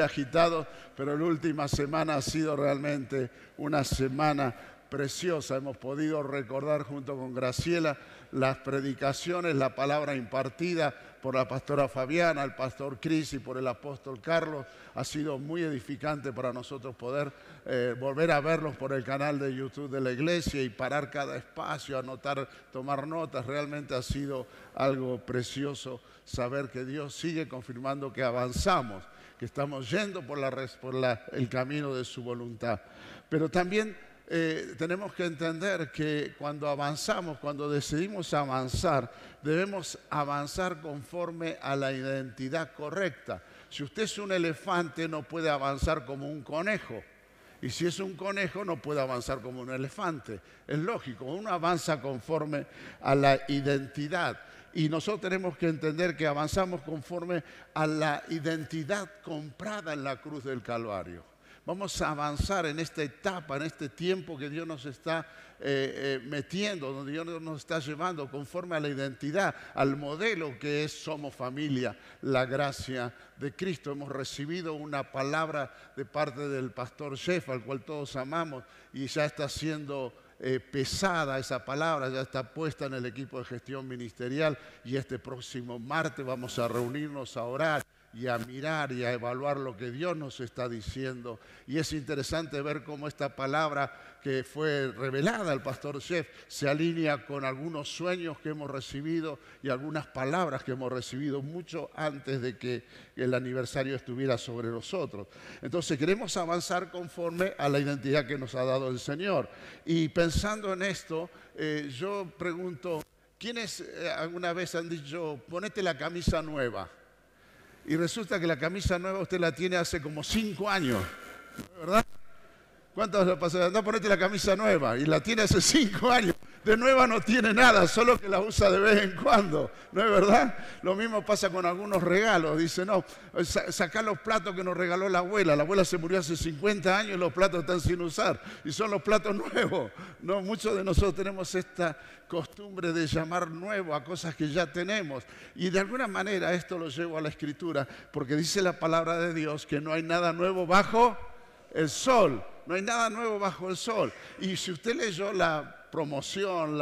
agitado, pero la última semana ha sido realmente una semana preciosa. Hemos podido recordar junto con Graciela las predicaciones, la palabra impartida por la pastora Fabiana, el pastor Cris y por el apóstol Carlos. Ha sido muy edificante para nosotros poder volver a verlos por el canal de YouTube de la iglesia y parar cada espacio, anotar, tomar notas. Realmente ha sido algo precioso saber que Dios sigue confirmando que avanzamos, que estamos yendo por el camino de su voluntad. Pero también tenemos que entender que cuando avanzamos, cuando decidimos avanzar, debemos avanzar conforme a la identidad correcta. Si usted es un elefante, no puede avanzar como un conejo. Y si es un conejo, no puede avanzar como un elefante. Es lógico, uno avanza conforme a la identidad. Y nosotros tenemos que entender que avanzamos conforme a la identidad comprada en la cruz del Calvario. Vamos a avanzar en esta etapa, en este tiempo que Dios nos está metiendo, donde Dios nos está llevando conforme a la identidad, al modelo que es Somos Familia, la gracia de Cristo. Hemos recibido una palabra de parte del pastor Jeff, al cual todos amamos, y ya está siendo pesada esa palabra, ya está puesta en el equipo de gestión ministerial, y este próximo martes vamos a reunirnos a orar y a mirar y a evaluar lo que Dios nos está diciendo. Y es interesante ver cómo esta palabra que fue revelada al pastor Jeff se alinea con algunos sueños que hemos recibido y algunas palabras que hemos recibido mucho antes de que el aniversario estuviera sobre nosotros. Entonces queremos avanzar conforme a la identidad que nos ha dado el Señor. Y pensando en esto, yo pregunto, ¿quiénes alguna vez han dicho, ponete la camisa nueva? Y resulta que la camisa nueva usted la tiene hace como 5 años, ¿verdad? ¿Cuántos le pasaron? No, ponete la camisa nueva y la tiene hace 5 años. De nueva no tiene nada, solo que la usa de vez en cuando, ¿no es verdad? Lo mismo pasa con algunos regalos. Dice, no, sacá los platos que nos regaló la abuela. La abuela se murió hace 50 años y los platos están sin usar. Y son los platos nuevos. No, muchos de nosotros tenemos esta costumbre de llamar nuevo a cosas que ya tenemos. Y de alguna manera esto lo llevo a la Escritura, porque dice la palabra de Dios que no hay nada nuevo bajo el sol. No hay nada nuevo bajo el sol. Y si usted leyó la promoción,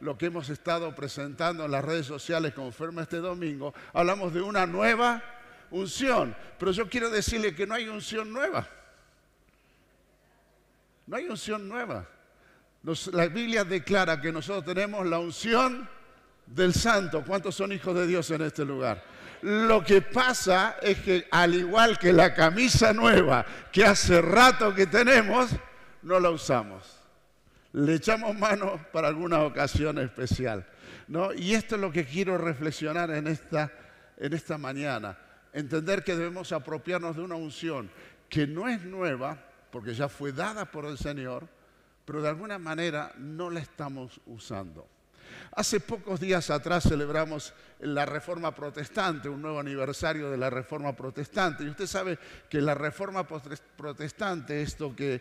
lo que hemos estado presentando en las redes sociales conforme este domingo, hablamos de una nueva unción. Pero yo quiero decirle que no hay unción nueva. No hay unción nueva. La Biblia declara que nosotros tenemos la unción del Santo. ¿Cuántos son hijos de Dios en este lugar? Lo que pasa es que al igual que la camisa nueva que hace rato que tenemos, no la usamos. Le echamos mano para alguna ocasión especial, ¿no? Y esto es lo que quiero reflexionar en esta mañana. Entender que debemos apropiarnos de una unción que no es nueva, porque ya fue dada por el Señor, pero de alguna manera no la estamos usando. Hace pocos días atrás celebramos la Reforma Protestante, un nuevo aniversario de la Reforma Protestante. Y usted sabe que la Reforma Protestante, esto que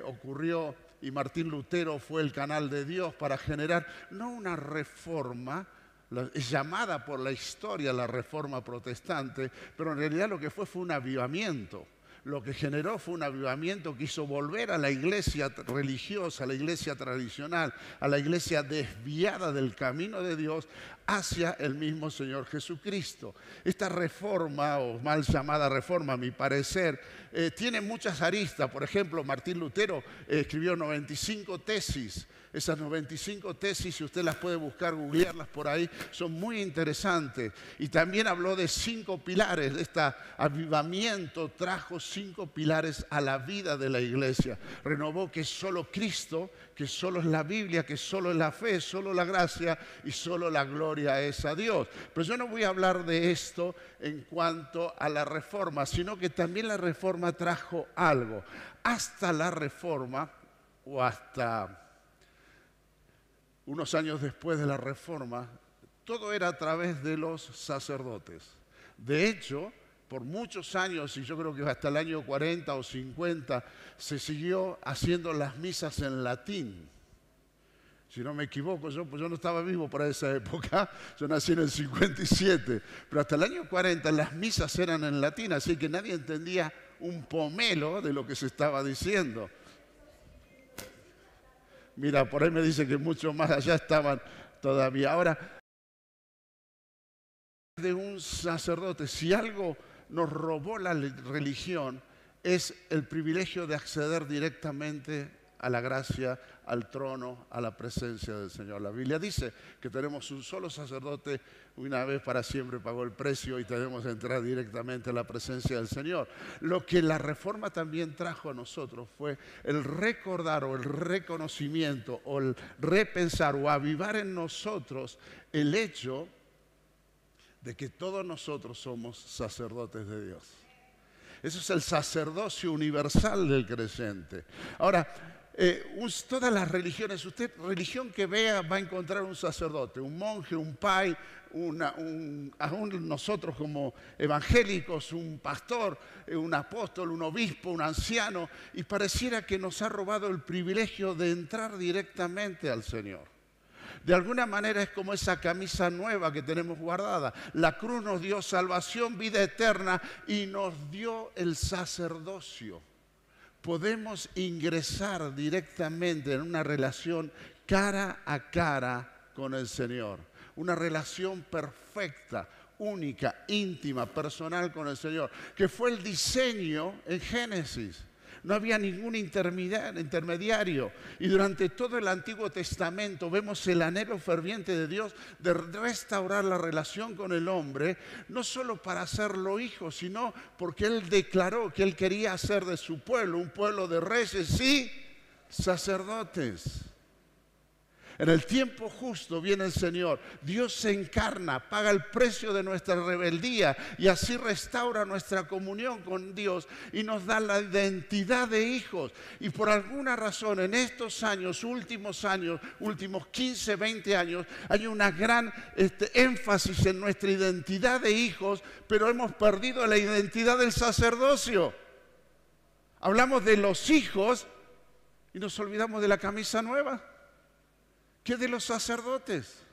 ocurrió y Martín Lutero fue el canal de Dios para generar, no una reforma, es llamada por la historia la Reforma Protestante, pero en realidad lo que fue un avivamiento. Lo que generó fue un avivamiento que hizo volver a la iglesia religiosa, a la iglesia tradicional, a la iglesia desviada del camino de Dios hacia el mismo Señor Jesucristo. Esta reforma, o mal llamada reforma a mi parecer, tiene muchas aristas. Por ejemplo, Martín Lutero escribió 95 tesis. Esas 95 tesis, si usted las puede buscar, googlearlas por ahí, son muy interesantes. Y también habló de 5 pilares. Este avivamiento trajo 5 pilares a la vida de la iglesia. Renovó que es solo Cristo, que solo es la Biblia, que solo es la fe, solo la gracia y solo la gloria es a Dios. Pero yo no voy a hablar de esto en cuanto a la reforma, sino que también la reforma trajo algo. Hasta la reforma, o hasta unos años después de la Reforma, todo era a través de los sacerdotes. De hecho, por muchos años, y yo creo que hasta el año 40 o 50, se siguió haciendo las misas en latín. Si no me equivoco, pues yo no estaba vivo para esa época, yo nací en el 57, pero hasta el año 40 las misas eran en latín, así que nadie entendía un pomelo de lo que se estaba diciendo. Mira, por ahí me dice que muchos más allá estaban todavía. Ahora, de un sacerdote, si algo nos robó la religión, es el privilegio de acceder directamente a la gracia, al trono, a la presencia del Señor. La Biblia dice que tenemos un solo sacerdote, una vez para siempre pagó el precio y tenemos que entrar directamente a la presencia del Señor. Lo que la Reforma también trajo a nosotros fue el recordar o el reconocimiento o el repensar o avivar en nosotros el hecho de que todos nosotros somos sacerdotes de Dios. Eso es el sacerdocio universal del creyente. Ahora, todas las religiones, usted, religión que vea, va a encontrar un sacerdote, un monje, un pai, aún nosotros como evangélicos, un pastor, un apóstol, un obispo, un anciano, y pareciera que nos ha robado el privilegio de entrar directamente al Señor. De alguna manera es como esa camisa nueva que tenemos guardada. La cruz nos dio salvación, vida eterna y nos dio el sacerdocio. Podemos ingresar directamente en una relación cara a cara con el Señor. Una relación perfecta, única, íntima, personal con el Señor, que fue el diseño en Génesis. No había ningún intermediario. Y durante todo el Antiguo Testamento vemos el anhelo ferviente de Dios de restaurar la relación con el hombre, no solo para hacerlo hijo, sino porque Él declaró que Él quería hacer de su pueblo un pueblo de reyes y sacerdotes. En el tiempo justo viene el Señor. Dios se encarna, paga el precio de nuestra rebeldía y así restaura nuestra comunión con Dios y nos da la identidad de hijos. Y por alguna razón en estos últimos 15, 20 años, hay una gran énfasis en nuestra identidad de hijos, pero hemos perdido la identidad del sacerdocio. Hablamos de los hijos y nos olvidamos de la camisa nueva. ¿Qué de los sacerdotes?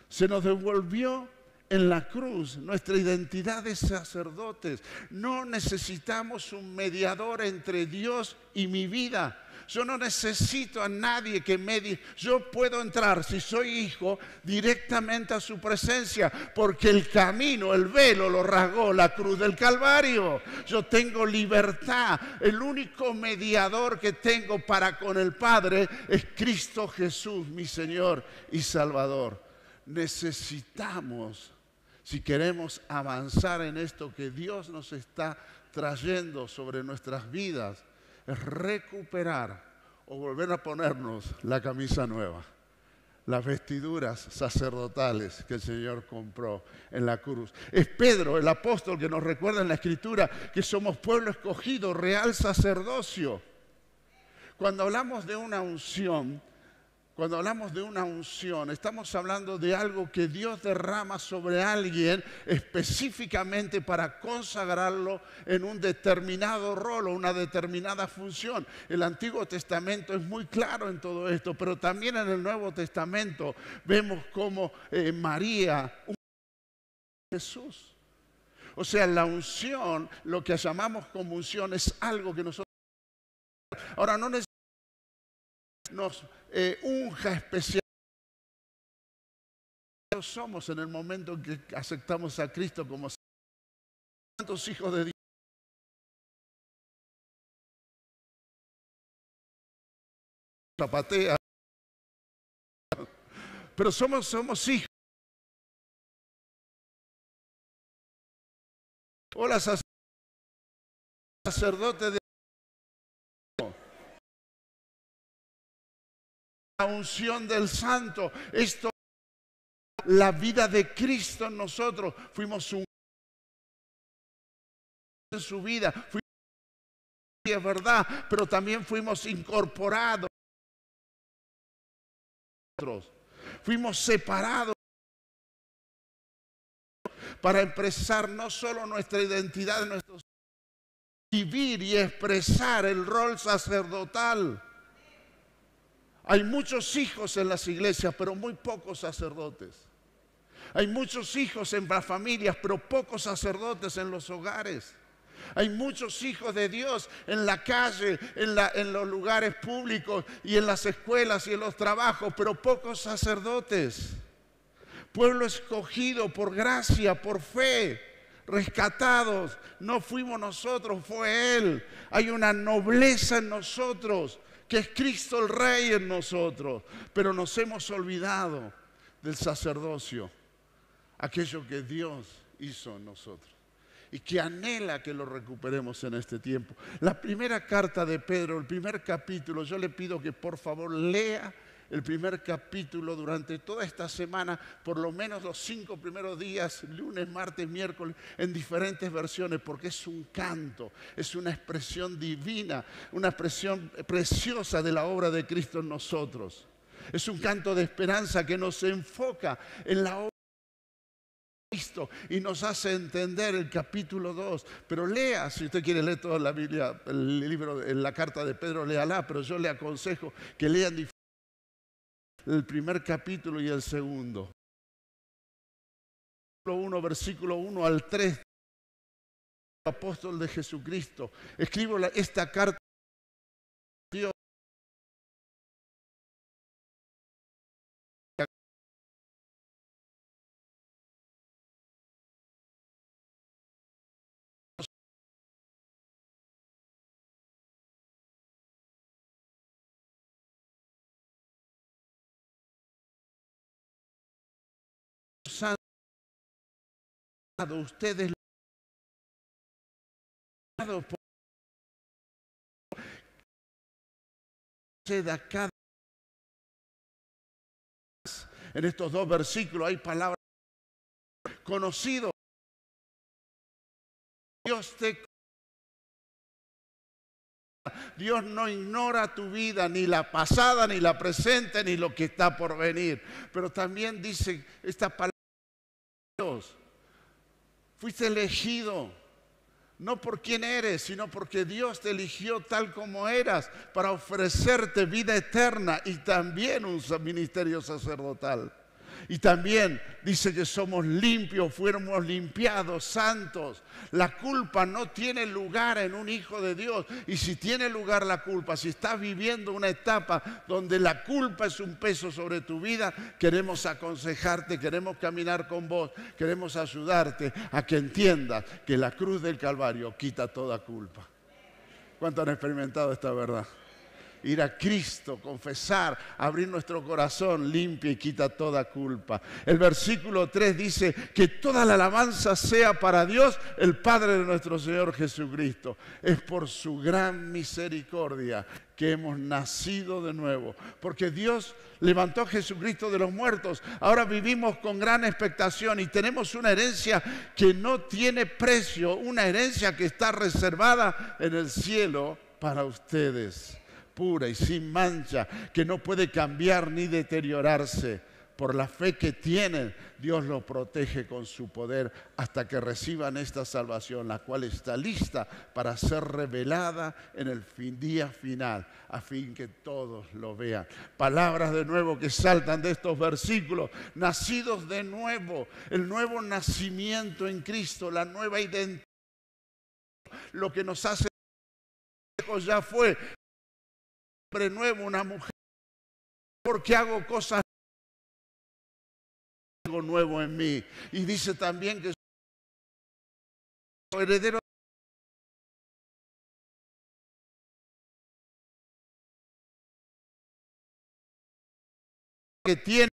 Se nos devolvió en la cruz nuestra identidad de sacerdotes. No necesitamos un mediador entre Dios y mi vida. Yo no necesito a nadie que medie. Yo puedo entrar, si soy hijo, directamente a su presencia, porque el camino, el velo lo rasgó la cruz del Calvario. Yo tengo libertad. El único mediador que tengo para con el Padre es Cristo Jesús, mi Señor y Salvador. Necesitamos, si queremos avanzar en esto que Dios nos está trayendo sobre nuestras vidas, es recuperar o volver a ponernos la camisa nueva, las vestiduras sacerdotales que el Señor compró en la cruz. Es Pedro, el apóstol, que nos recuerda en la Escritura que somos pueblo escogido, real sacerdocio. Cuando hablamos de una unción, estamos hablando de algo que Dios derrama sobre alguien específicamente para consagrarlo en un determinado rol o una determinada función. El Antiguo Testamento es muy claro en todo esto, pero también en el Nuevo Testamento vemos cómo María, Jesús. O sea, la unción, lo que llamamos como unción, es algo que nosotros... Ahora, no necesitamos nos unja especial. Somos en el momento en que aceptamos a Cristo como santos hijos de Dios. Zapatea. Pero somos hijos. Hola, sacerdote de la unción del Santo. Esto, la vida de Cristo en nosotros. Fuimos un en su vida. Es verdad, pero también fuimos incorporados. Fuimos separados para expresar no solo nuestra identidad, nuestro vivir y expresar el rol sacerdotal. Hay muchos hijos en las iglesias, pero muy pocos sacerdotes. Hay muchos hijos en las familias, pero pocos sacerdotes en los hogares. Hay muchos hijos de Dios en la calle, en los lugares públicos y en las escuelas y en los trabajos, pero pocos sacerdotes. Pueblo escogido por gracia, por fe, rescatados. No fuimos nosotros, fue Él. Hay una nobleza en nosotros, que es Cristo el Rey en nosotros. Pero nos hemos olvidado del sacerdocio, aquello que Dios hizo en nosotros y que anhela que lo recuperemos en este tiempo. La primera carta de Pedro, el primer capítulo, yo le pido que por favor lea el primer capítulo durante toda esta semana, por lo menos los 5 primeros días, lunes, martes, miércoles, en diferentes versiones, porque es un canto, es una expresión divina, una expresión preciosa de la obra de Cristo en nosotros. Es un canto de esperanza que nos enfoca en la obra de Cristo y nos hace entender el capítulo 2. Pero lea, si usted quiere leer toda la Biblia, el libro, la carta de Pedro, léala, pero yo le aconsejo que lean el primer capítulo y el segundo. Versículo 1 al 3, apóstol de Jesucristo. Escribo esta carta a Dios. Ustedes cada en estos 2 versículos hay palabras conocido. Dios no ignora tu vida, ni la pasada, ni la presente, ni lo que está por venir. Pero también dice esta palabra: Dios, fuiste elegido, no por quién eres, sino porque Dios te eligió tal como eras para ofrecerte vida eterna y también un ministerio sacerdotal. Y también dice que somos limpios, fuéramos limpiados, santos. La culpa no tiene lugar en un hijo de Dios. Y si tiene lugar la culpa, si estás viviendo una etapa donde la culpa es un peso sobre tu vida, queremos aconsejarte, queremos caminar con vos, queremos ayudarte a que entiendas que la cruz del Calvario quita toda culpa. ¿Cuántos han experimentado esta verdad? Ir a Cristo, confesar, abrir nuestro corazón, limpia y quita toda culpa. El versículo 3 dice que toda la alabanza sea para Dios, el Padre de nuestro Señor Jesucristo. Es por su gran misericordia que hemos nacido de nuevo. Porque Dios levantó a Jesucristo de los muertos. Ahora vivimos con gran expectación y tenemos una herencia que no tiene precio, una herencia que está reservada en el cielo para ustedes, pura y sin mancha, que no puede cambiar ni deteriorarse. Por la fe que tienen, Dios los protege con su poder hasta que reciban esta salvación, la cual está lista para ser revelada en el día final, a fin que todos lo vean. Palabras de nuevo que saltan de estos versículos: nacidos de nuevo, el nuevo nacimiento en Cristo, la nueva identidad, lo que nos hace ya fue nuevo, una mujer, porque hago cosas, algo nuevo en mí. Y dice también que soy heredero que tiene,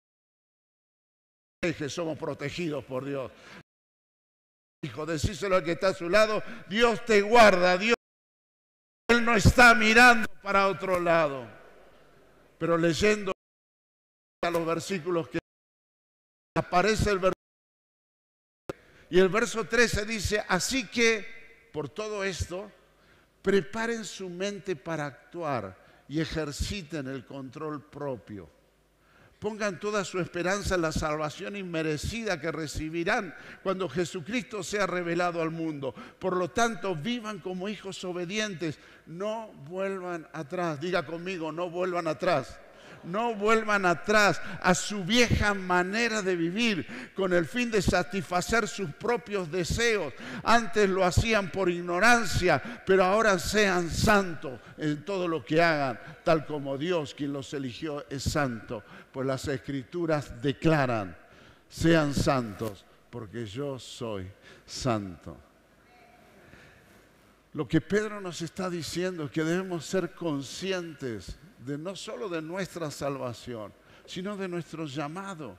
que somos protegidos por Dios. Hijo, decíselo al que está a su lado: Dios te guarda, Dios, Él no está mirando para otro lado. Pero leyendo los versículos que aparece el versículo, y el verso 13 dice: así que por todo esto preparen su mente para actuar y ejerciten el control propio. Pongan toda su esperanza en la salvación inmerecida que recibirán cuando Jesucristo sea revelado al mundo. Por lo tanto, vivan como hijos obedientes. No vuelvan atrás. Diga conmigo: no vuelvan atrás. No vuelvan atrás a su vieja manera de vivir con el fin de satisfacer sus propios deseos. Antes lo hacían por ignorancia, pero ahora sean santos en todo lo que hagan, tal como Dios, quien los eligió, es santo. Pues las Escrituras declaran: sean santos, porque yo soy santo. Lo que Pedro nos está diciendo es que debemos ser conscientes no solo de nuestra salvación, sino de nuestro llamado.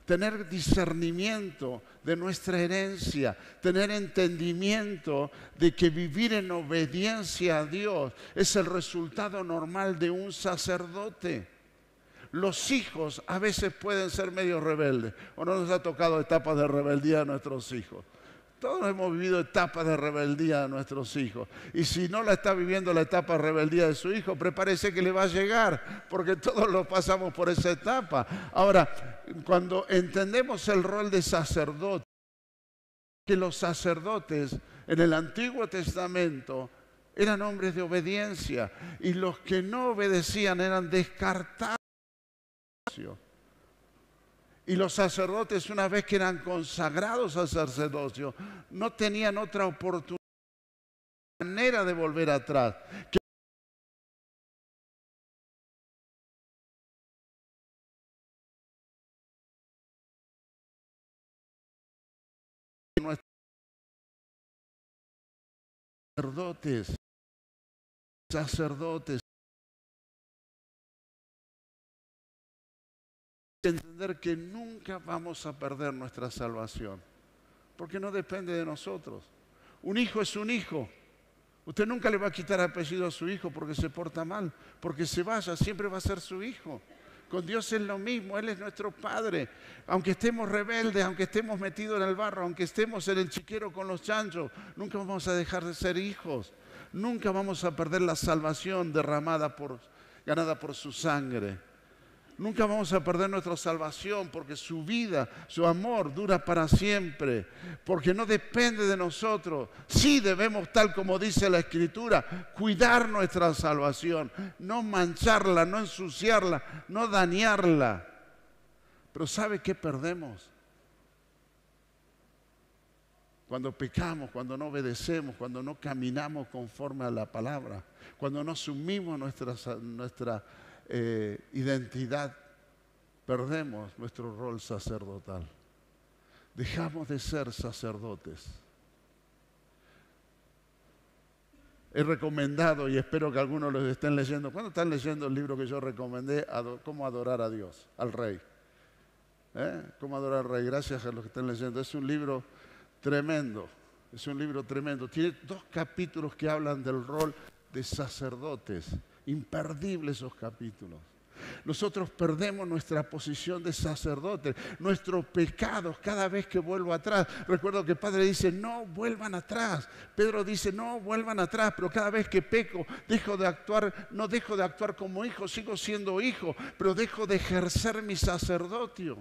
Tener discernimiento de nuestra herencia, tener entendimiento de que vivir en obediencia a Dios es el resultado normal de un sacerdote. Los hijos a veces pueden ser medio rebeldes, o no nos ha tocado etapas de rebeldía a nuestros hijos. Todos hemos vivido etapas de rebeldía de nuestros hijos. Y si no la está viviendo la etapa de rebeldía de su hijo, prepárese que le va a llegar, porque todos lo pasamos por esa etapa. Ahora, cuando entendemos el rol de sacerdote, que los sacerdotes en el Antiguo Testamento eran hombres de obediencia, y los que no obedecían eran descartados. Y los sacerdotes, una vez que eran consagrados al sacerdocio, no tenían otra oportunidad, manera de volver atrás. Que nuestros sacerdotes, entender que nunca vamos a perder nuestra salvación, porque no depende de nosotros. Un hijo es un hijo. Usted nunca le va a quitar apellido a su hijo porque se porta mal, porque se vaya, siempre va a ser su hijo. Con Dios es lo mismo, Él es nuestro Padre. Aunque estemos rebeldes, aunque estemos metidos en el barro, aunque estemos en el chiquero con los chanchos, nunca vamos a dejar de ser hijos. Nunca vamos a perder la salvación ganada por su sangre. Nunca vamos a perder nuestra salvación, porque su vida, su amor dura para siempre, porque no depende de nosotros. Sí debemos, tal como dice la Escritura, cuidar nuestra salvación, no mancharla, no ensuciarla, no dañarla. Pero ¿sabe qué perdemos? Cuando pecamos, cuando no obedecemos, cuando no caminamos conforme a la palabra, cuando no asumimos nuestra identidad, perdemos nuestro rol sacerdotal. Dejamos de ser sacerdotes. He recomendado, y espero que algunos los estén leyendo. ¿Cuándo están leyendo el libro que yo recomendé? Cómo adorar a Dios, al Rey. Cómo adorar al Rey. Gracias a los que estén leyendo. Es un libro tremendo. Es un libro tremendo. Tiene 2 capítulos que hablan del rol de sacerdotes. Imperdibles esos capítulos. Nosotros perdemos nuestra posición de sacerdote, nuestros pecados cada vez que vuelvo atrás. Recuerdo que el Padre dice: no vuelvan atrás. Pedro dice: no vuelvan atrás, pero cada vez que peco, no dejo de actuar como hijo, sigo siendo hijo, pero dejo de ejercer mi sacerdocio.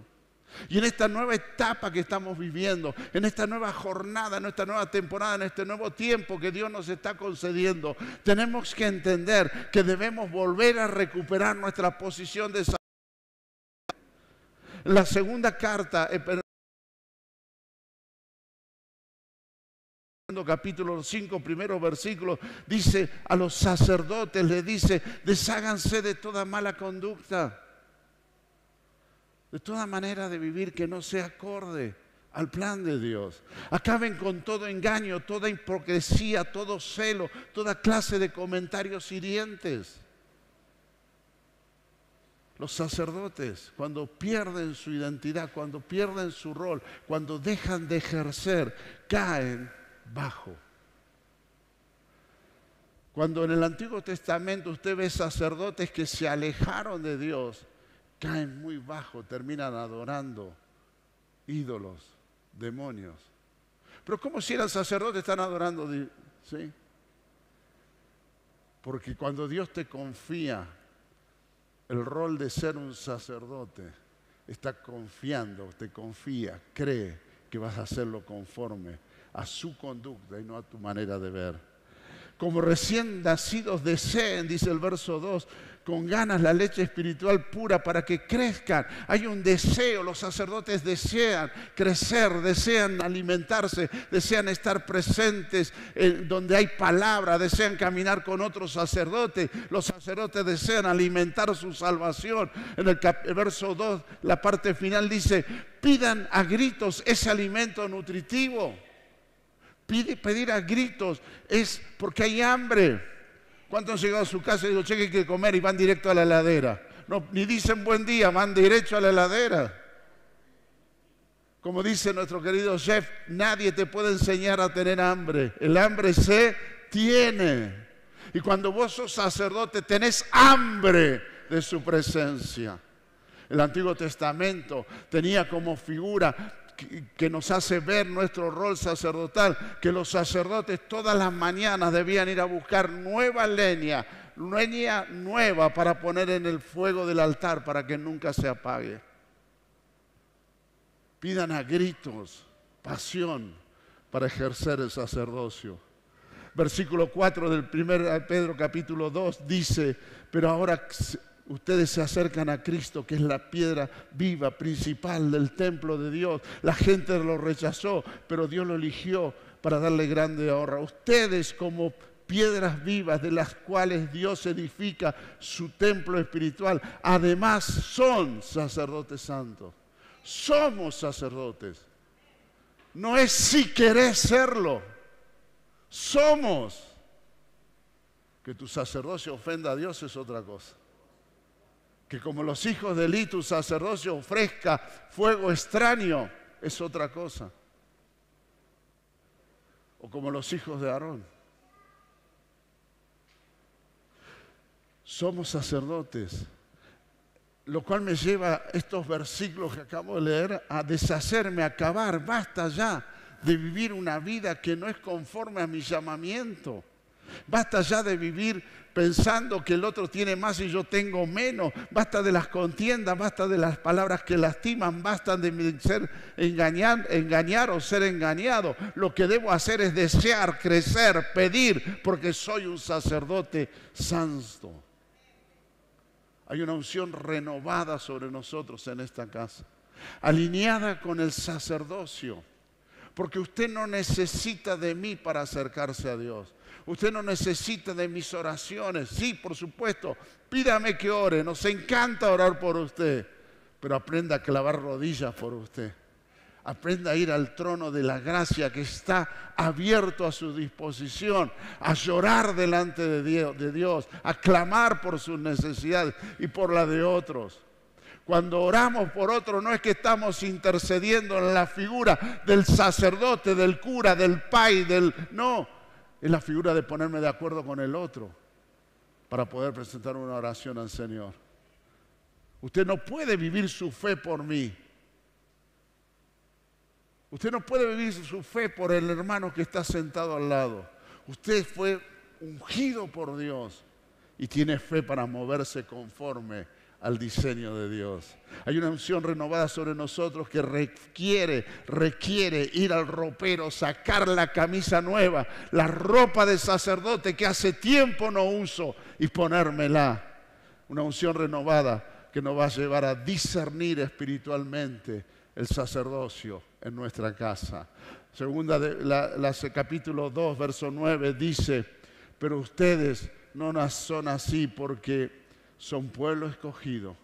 Y en esta nueva etapa que estamos viviendo, en esta nueva jornada, en esta nueva temporada, en este nuevo tiempo que Dios nos está concediendo, tenemos que entender que debemos volver a recuperar nuestra posición de sacerdote. La segunda carta, capítulo 5, primeros versículos, dice a los sacerdotes, les dice: desháganse de toda mala conducta, de toda manera de vivir que no sea acorde al plan de Dios. Acaben con todo engaño, toda hipocresía, todo celo, toda clase de comentarios hirientes. Los sacerdotes, cuando pierden su identidad, cuando pierden su rol, cuando dejan de ejercer, caen bajo. Cuando en el Antiguo Testamento usted ve sacerdotes que se alejaron de Dios, caen muy bajo, terminan adorando ídolos, demonios. Pero ¿cómo si eran sacerdotes están adorando? ¿Sí? Porque cuando Dios te confía el rol de ser un sacerdote, está confiando, te confía, cree que vas a hacerlo conforme a su conducta y no a tu manera de ver. como recién nacidos deseen, dice el verso 2, con ganas la leche espiritual pura para que crezcan. Hay un deseo, los sacerdotes desean crecer, desean alimentarse, desean estar presentes donde hay palabra, desean caminar con otros sacerdotes. Los sacerdotes desean alimentar su salvación. En el verso 2, la parte final dice, pidan a gritos ese alimento nutritivo. Pedir a gritos es porque hay hambre. ¿Cuántos han llegado a su casa y dicen, che, que hay que comer y van directo a la heladera? No, ni dicen buen día, van derecho a la heladera. Como dice nuestro querido chef, nadie te puede enseñar a tener hambre. El hambre se tiene. Y cuando vos sos sacerdote, tenés hambre de su presencia. El Antiguo Testamento tenía como figura que nos hace ver nuestro rol sacerdotal, que los sacerdotes todas las mañanas debían ir a buscar nueva leña nueva para poner en el fuego del altar para que nunca se apague. Pidan a gritos pasión para ejercer el sacerdocio. Versículo 4 del 1 Pedro capítulo 2 dice, pero ahora ustedes se acercan a Cristo, que es la piedra viva, principal del templo de Dios. La gente lo rechazó, pero Dios lo eligió para darle grande honra. Ustedes como piedras vivas de las cuales Dios edifica su templo espiritual, además son sacerdotes santos. Somos sacerdotes. No es si querés serlo. Somos. Que tu sacerdocio ofenda a Dios es otra cosa. Que como los hijos de Eli, tu sacerdocio ofrezca fuego extraño, es otra cosa. O como los hijos de Aarón. Somos sacerdotes. Lo cual me lleva a estos versículos que acabo de leer a deshacerme, a acabar. Basta ya de vivir una vida que no es conforme a mi llamamiento. Basta ya de vivir pensando que el otro tiene más y yo tengo menos. Basta de las contiendas, basta de las palabras que lastiman, basta de ser engañar o ser engañado. Lo que debo hacer es desear, crecer, pedir, porque soy un sacerdote santo. Hay una unción renovada sobre nosotros en esta casa, alineada con el sacerdocio, porque usted no necesita de mí para acercarse a Dios. Usted no necesita de mis oraciones. Sí, por supuesto, pídame que ore. Nos encanta orar por usted, pero aprenda a clavar rodillas por usted. Aprenda a ir al trono de la gracia que está abierto a su disposición, a llorar delante de Dios, a clamar por sus necesidades y por la de otros. Cuando oramos por otro, no es que estamos intercediendo en la figura del sacerdote, del cura, del pai, no. Es la figura de ponerme de acuerdo con el otro para poder presentar una oración al Señor. Usted no puede vivir su fe por mí. Usted no puede vivir su fe por el hermano que está sentado al lado. Usted fue ungido por Dios y tiene fe para moverse conforme al diseño de Dios. Hay una unción renovada sobre nosotros que requiere ir al ropero, sacar la camisa nueva, la ropa de sacerdote que hace tiempo no uso y ponérmela. Una unción renovada que nos va a llevar a discernir espiritualmente el sacerdocio en nuestra casa. Segunda capítulo 2, verso 9 dice, pero ustedes no son así porque son pueblo escogido,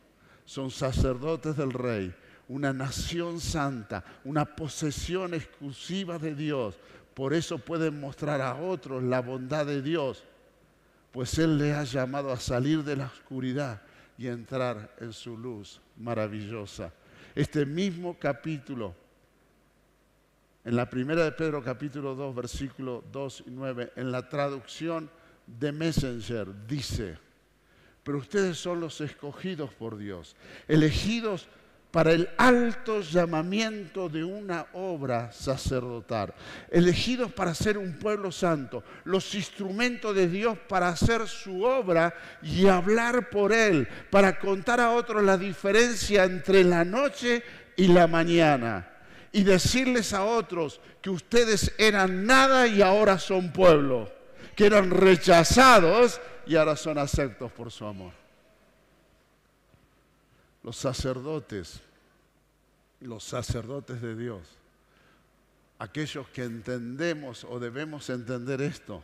son sacerdotes del Rey, una nación santa, una posesión exclusiva de Dios. Por eso pueden mostrar a otros la bondad de Dios, pues Él les ha llamado a salir de la oscuridad y entrar en su luz maravillosa. Este mismo capítulo, en la primera de Pedro capítulo 2, versículo 2 y 9, en la traducción de Messenger dice, pero ustedes son los escogidos por Dios, elegidos para el alto llamamiento de una obra sacerdotal, elegidos para ser un pueblo santo, los instrumentos de Dios para hacer su obra y hablar por Él, para contar a otros la diferencia entre la noche y la mañana y decirles a otros que ustedes eran nada y ahora son pueblo. que eran rechazados y ahora son aceptos por su amor. Los sacerdotes de Dios, aquellos que entendemos o debemos entender esto,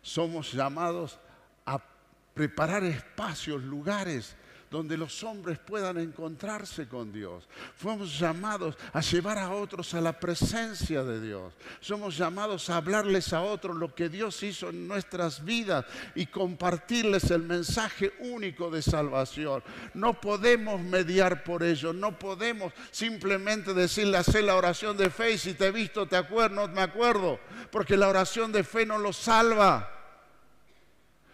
somos llamados a preparar espacios, lugares donde los hombres puedan encontrarse con Dios. Fuimos llamados a llevar a otros a la presencia de Dios. Somos llamados a hablarles a otros lo que Dios hizo en nuestras vidas y compartirles el mensaje único de salvación. No podemos mediar por ello, no podemos simplemente decirle, hacer la oración de fe y si te he visto te acuerdo, no me acuerdo, porque la oración de fe no los salva.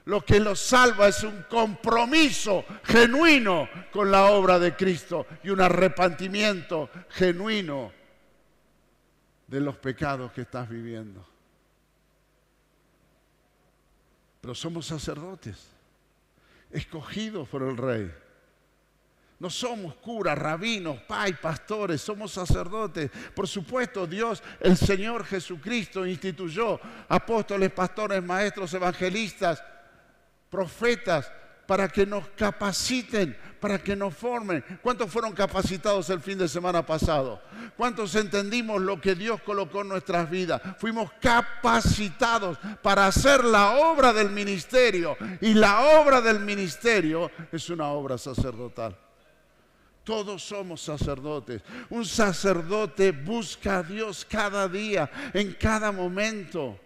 Lo que los salva es un compromiso genuino con la obra de Cristo y un arrepentimiento genuino de los pecados que estás viviendo. Pero somos sacerdotes, escogidos por el Rey. No somos curas, rabinos, pastores, somos sacerdotes. Por supuesto, Dios, el Señor Jesucristo, instituyó apóstoles, pastores, maestros, evangelistas, profetas, para que nos capaciten, para que nos formen. ¿Cuántos fueron capacitados el fin de semana pasado? ¿Cuántos entendimos lo que Dios colocó en nuestras vidas? Fuimos capacitados para hacer la obra del ministerio. Y la obra del ministerio es una obra sacerdotal. Todos somos sacerdotes. Un sacerdote busca a Dios cada día, en cada momento.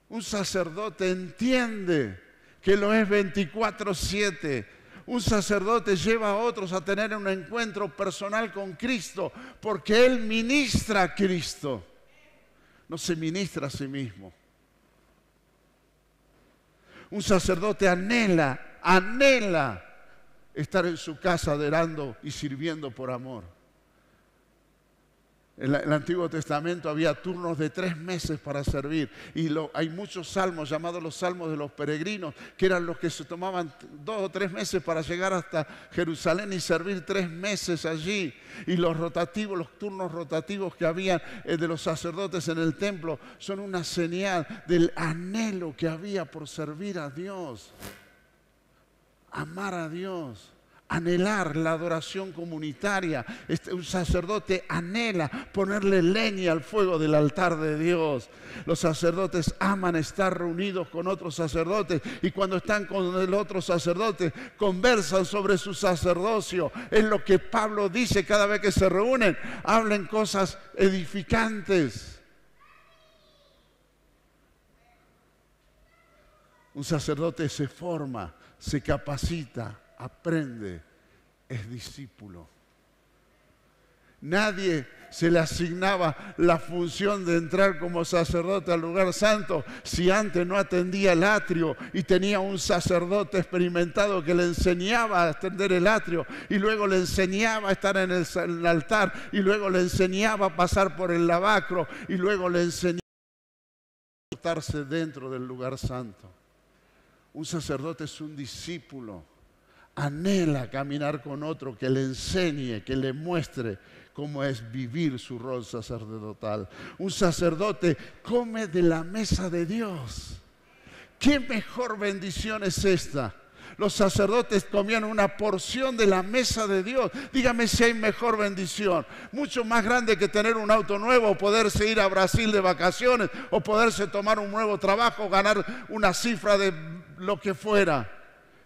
Un sacerdote entiende que lo es 24/7. Un sacerdote lleva a otros a tener un encuentro personal con Cristo porque Él ministra a Cristo. No se ministra a sí mismo. Un sacerdote anhela estar en su casa adorando y sirviendo por amor. En el Antiguo Testamento había turnos de 3 meses para servir y hay muchos salmos llamados los salmos de los peregrinos, que eran los que se tomaban 2 o 3 meses para llegar hasta Jerusalén y servir 3 meses allí. Y los turnos rotativos que había de los sacerdotes en el templo son una señal del anhelo que había por servir a Dios, amar a Dios. Anhelar la adoración comunitaria. Un sacerdote anhela ponerle leña al fuego del altar de Dios. Los sacerdotes aman estar reunidos con otros sacerdotes y cuando están con el otro sacerdote conversan sobre su sacerdocio. Es lo que Pablo dice cada vez que se reúnen. Hablen cosas edificantes. Un sacerdote se forma, se capacita, aprende, es discípulo. Nadie se le asignaba la función de entrar como sacerdote al lugar santo si antes no atendía el atrio y tenía un sacerdote experimentado que le enseñaba a atender el atrio y luego le enseñaba a estar en el altar y luego le enseñaba a pasar por el lavacro y luego le enseñaba a portarse dentro del lugar santo. Un sacerdote es un discípulo. Anhela caminar con otro que le enseñe, que le muestre cómo es vivir su rol sacerdotal. Un sacerdote come de la mesa de Dios. ¿Qué mejor bendición es esta? Los sacerdotes comían una porción de la mesa de Dios. Dígame si hay mejor bendición. Mucho más grande que tener un auto nuevo, o poderse ir a Brasil de vacaciones, o poderse tomar un nuevo trabajo, ganar una cifra de lo que fuera.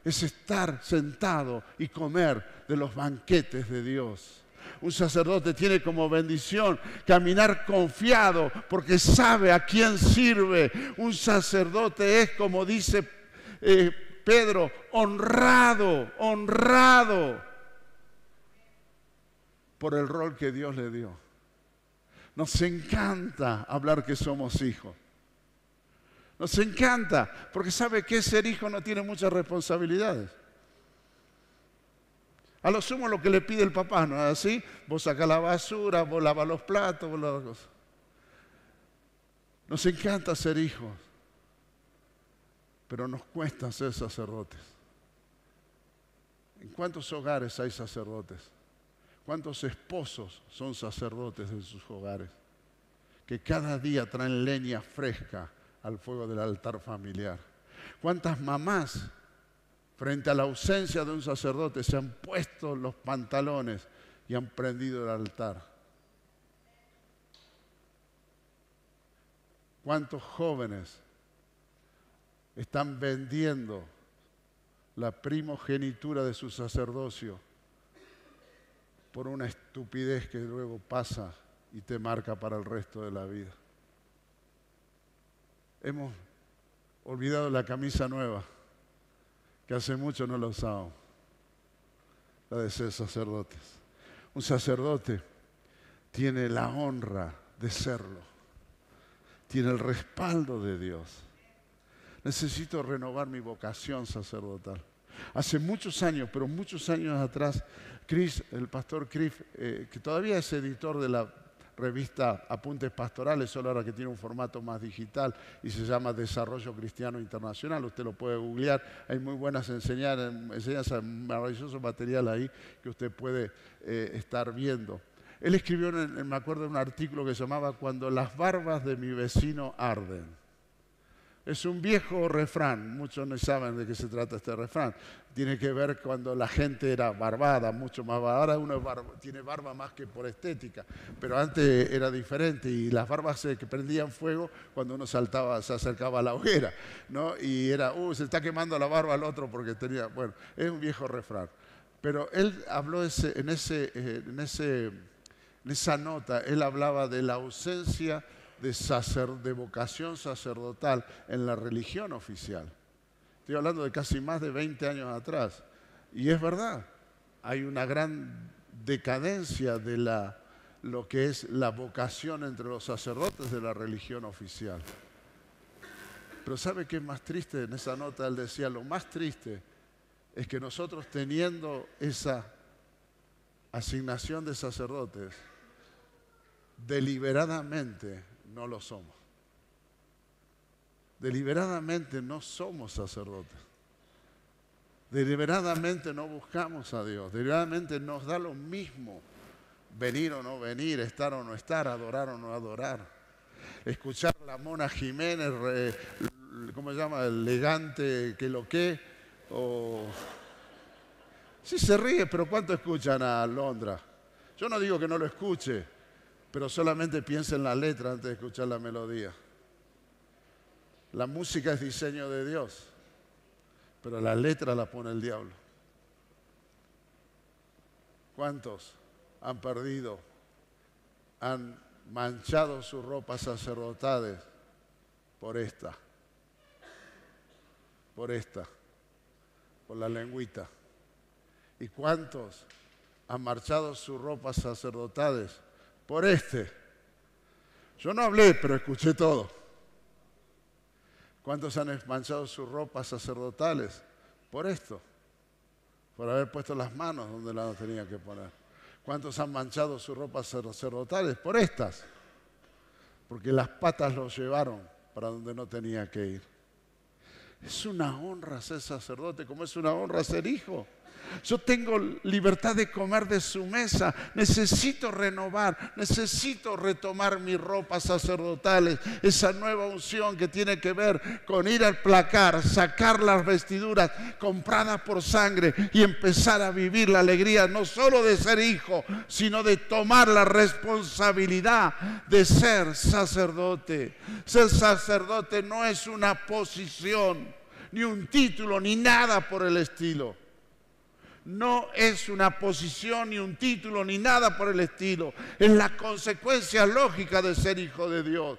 Es estar sentado y comer de los banquetes de Dios. Un sacerdote tiene como bendición caminar confiado porque sabe a quién sirve. Un sacerdote es, como dice Pedro, honrado por el rol que Dios le dio. Nos encanta hablar que somos hijos. Nos encanta, porque sabe que ser hijo no tiene muchas responsabilidades. A lo sumo lo que le pide el papá, ¿no es así? Vos sacás la basura, vos lavas los platos, vos lavas cosas. Nos encanta ser hijos, pero nos cuesta ser sacerdotes. ¿En cuántos hogares hay sacerdotes? ¿Cuántos esposos son sacerdotes en sus hogares? Que cada día traen leña fresca al fuego del altar familiar. ¿Cuántas mamás, frente a la ausencia de un sacerdote, se han puesto los pantalones y han prendido el altar? ¿Cuántos jóvenes están vendiendo la primogenitura de su sacerdocio por una estupidez que luego pasa y te marca para el resto de la vida? Hemos olvidado la camisa nueva, que hace mucho no la usábamos, la de ser sacerdotes. Un sacerdote tiene la honra de serlo, tiene el respaldo de Dios. Necesito renovar mi vocación sacerdotal. Hace muchos años, pero muchos años atrás, el pastor Chris, que todavía es editor de la revista Apuntes Pastorales, solo ahora que tiene un formato más digital y se llama Desarrollo Cristiano Internacional. Usted lo puede googlear, hay muy buenas enseñanzas, maravilloso material ahí que usted puede estar viendo. Él escribió, me acuerdo, un artículo que se llamaba Cuando las barbas de mi vecino arden. Es un viejo refrán, muchos no saben de qué se trata este refrán. Tiene que ver cuando la gente era barbada, mucho más barbada. Ahora uno tiene barba más que por estética, pero antes era diferente y las barbas que prendían fuego cuando uno se acercaba a la hoguera, ¿no? Y era, se está quemando la barba al otro porque tenía, bueno, es un viejo refrán. Pero él habló en esa nota, él hablaba de la ausencia de vocación sacerdotal en la religión oficial. Estoy hablando de casi más de 20 años atrás. Y es verdad, hay una gran decadencia de lo que es la vocación entre los sacerdotes de la religión oficial. Pero ¿sabe qué es más triste? En esa nota él decía, lo más triste es que nosotros teniendo esa asignación de sacerdotes, deliberadamente no lo somos. Deliberadamente no somos sacerdotes. Deliberadamente no buscamos a Dios. Deliberadamente nos da lo mismo venir o no venir, estar o no estar, adorar o no adorar. Escuchar a la Mona Jiménez, ¿cómo se llama? Elegante, que lo que. Sí se ríe, pero ¿cuánto escuchan a Londra? Yo no digo que no lo escuche, pero solamente piensa en la letra antes de escuchar la melodía. La música es diseño de Dios, pero la letra la pone el diablo. ¿Cuántos han perdido, han manchado sus ropas sacerdotales por la lengüita? ¿Y cuántos han manchado sus ropas sacerdotales por Yo no hablé, pero escuché todo. ¿Cuántos han manchado sus ropas sacerdotales por esto? Por haber puesto las manos donde las tenía que poner. ¿Cuántos han manchado sus ropas sacerdotales por estas? Porque las patas los llevaron para donde no tenía que ir. Es una honra ser sacerdote, como es una honra ser hijo. Yo tengo libertad de comer de su mesa. Necesito renovar, necesito retomar mis ropas sacerdotales. Esa nueva unción que tiene que ver con ir al placar, sacar las vestiduras compradas por sangre y empezar a vivir la alegría no solo de ser hijo, sino de tomar la responsabilidad de ser sacerdote. Ser sacerdote no es una posición, ni un título, ni nada por el estilo. No es una posición, ni un título, ni nada por el estilo. Es la consecuencia lógica de ser hijo de Dios.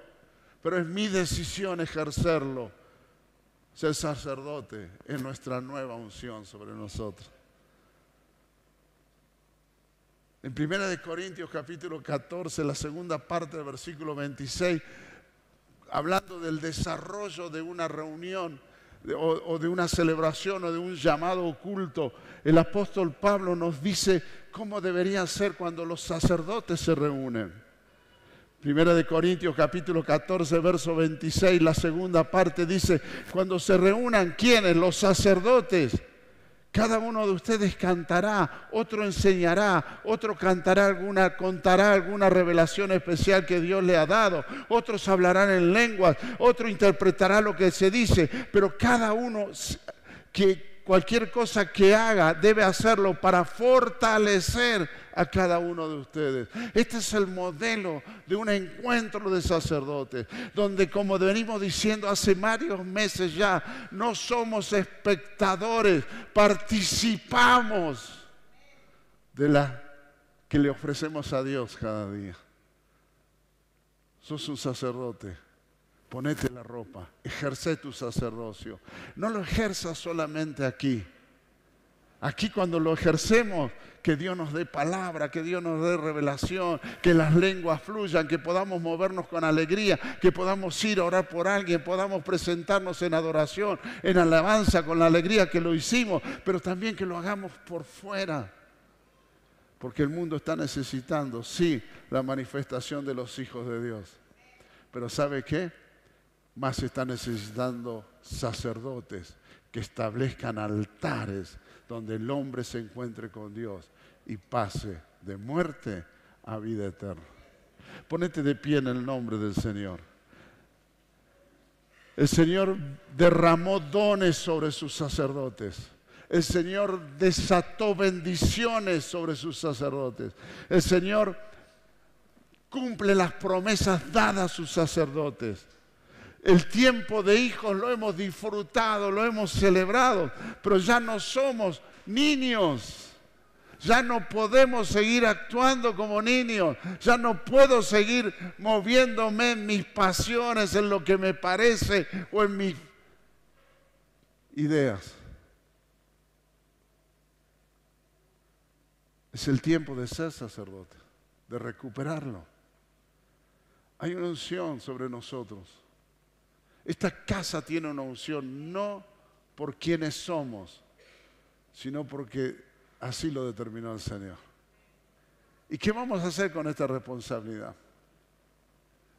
Pero es mi decisión ejercerlo. Ser sacerdote es nuestra nueva unción sobre nosotros. En 1 Corintios capítulo 14, la segunda parte del versículo 26, hablando del desarrollo de una reunión, o de una celebración o de un llamado oculto, el apóstol Pablo nos dice cómo debería ser cuando los sacerdotes se reúnen. 1 Corintios capítulo 14, verso 26, la segunda parte dice, cuando se reúnan, ¿quiénes? Los sacerdotes. Cada uno de ustedes cantará, otro enseñará, otro contará alguna revelación especial que Dios le ha dado, otros hablarán en lenguas, otro interpretará lo que se dice, pero cada uno cualquier cosa que haga debe hacerlo para fortalecer a cada uno de ustedes. Este es el modelo de un encuentro de sacerdotes, donde, como venimos diciendo hace varios meses ya, no somos espectadores, participamos de la que le ofrecemos a Dios cada día. Sos un sacerdote. Ponete la ropa, ejerce tu sacerdocio. No lo ejerzas solamente aquí. Aquí cuando lo ejercemos, que Dios nos dé palabra, que Dios nos dé revelación, que las lenguas fluyan, que podamos movernos con alegría, que podamos ir a orar por alguien, podamos presentarnos en adoración, en alabanza, con la alegría que lo hicimos, pero también que lo hagamos por fuera. Porque el mundo está necesitando, sí, la manifestación de los hijos de Dios. Pero ¿sabe qué? Más está necesitando sacerdotes que establezcan altares donde el hombre se encuentre con Dios y pase de muerte a vida eterna. Ponete de pie en el nombre del Señor. El Señor derramó dones sobre sus sacerdotes. El Señor desató bendiciones sobre sus sacerdotes. El Señor cumple las promesas dadas a sus sacerdotes. El tiempo de hijos lo hemos disfrutado, lo hemos celebrado, pero ya no somos niños. Ya no podemos seguir actuando como niños. Ya no puedo seguir moviéndome en mis pasiones, en lo que me parece o en mis ideas. Es el tiempo de ser sacerdote, de recuperarlo. Hay una unción sobre nosotros. Esta casa tiene una unción, no por quienes somos, sino porque así lo determinó el Señor. ¿Y qué vamos a hacer con esta responsabilidad?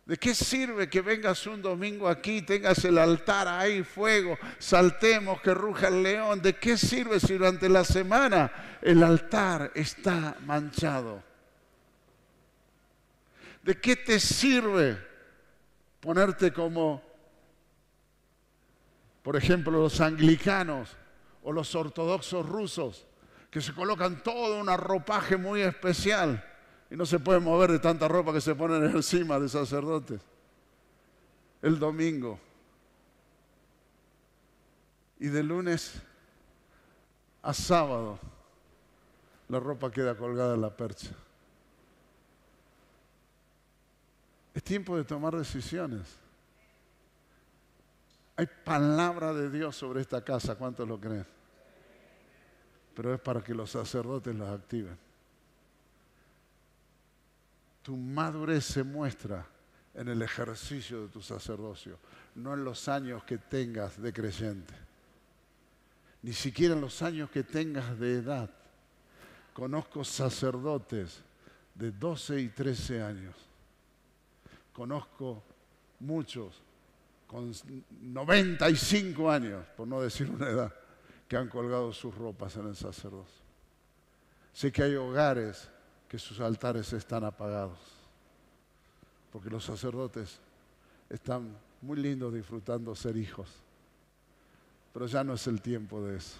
¿De qué sirve que vengas un domingo aquí, tengas el altar ahí, fuego, saltemos, que ruja el león? ¿De qué sirve si durante la semana el altar está manchado? ¿De qué te sirve ponerte como, por ejemplo, los anglicanos o los ortodoxos rusos, que se colocan todo un ropaje muy especial y no se pueden mover de tanta ropa que se ponen encima de sacerdotes? El domingo. Y de lunes a sábado la ropa queda colgada en la percha. Es tiempo de tomar decisiones. Hay palabra de Dios sobre esta casa, ¿cuántos lo creen? Pero es para que los sacerdotes los activen. Tu madurez se muestra en el ejercicio de tu sacerdocio, no en los años que tengas de creyente, ni siquiera en los años que tengas de edad. Conozco sacerdotes de 12 y 13 años. Conozco muchos con 95 años, por no decir una edad, que han colgado sus ropas en el sacerdocio. Sé que hay hogares que sus altares están apagados, porque los sacerdotes están muy lindos disfrutando ser hijos, pero ya no es el tiempo de eso.